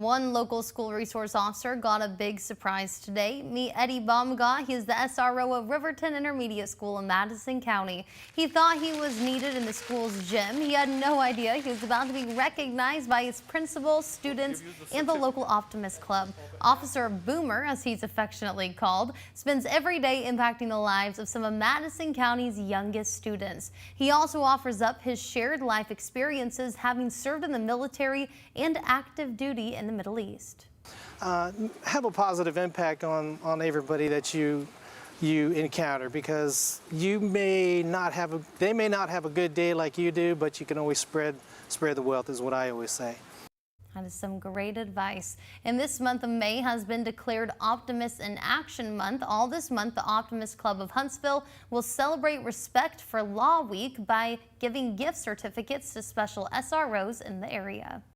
One local school resource officer got a big surprise today. Meet Eddie Bomagat. He is the SRO of Riverton Intermediate School in Madison County. He thought he was needed in the school's gym. He had no idea he was about to be recognized by his principal, students, and the local Optimist Club. Officer Boomer, as he's affectionately called, spends every day impacting the lives of some of Madison County's youngest students. He also offers up his shared life experiences, having served in the military and active duty in the Middle East. Have a positive impact on everybody that you encounter, because they may not have a good day like you do, but you can always spread the wealth, is what I always say. That is some great advice. And this month of May has been declared Optimist in Action Month. All this month, the Optimist Club of Huntsville will celebrate Respect for Law Week by giving gift certificates to special SROs in the area.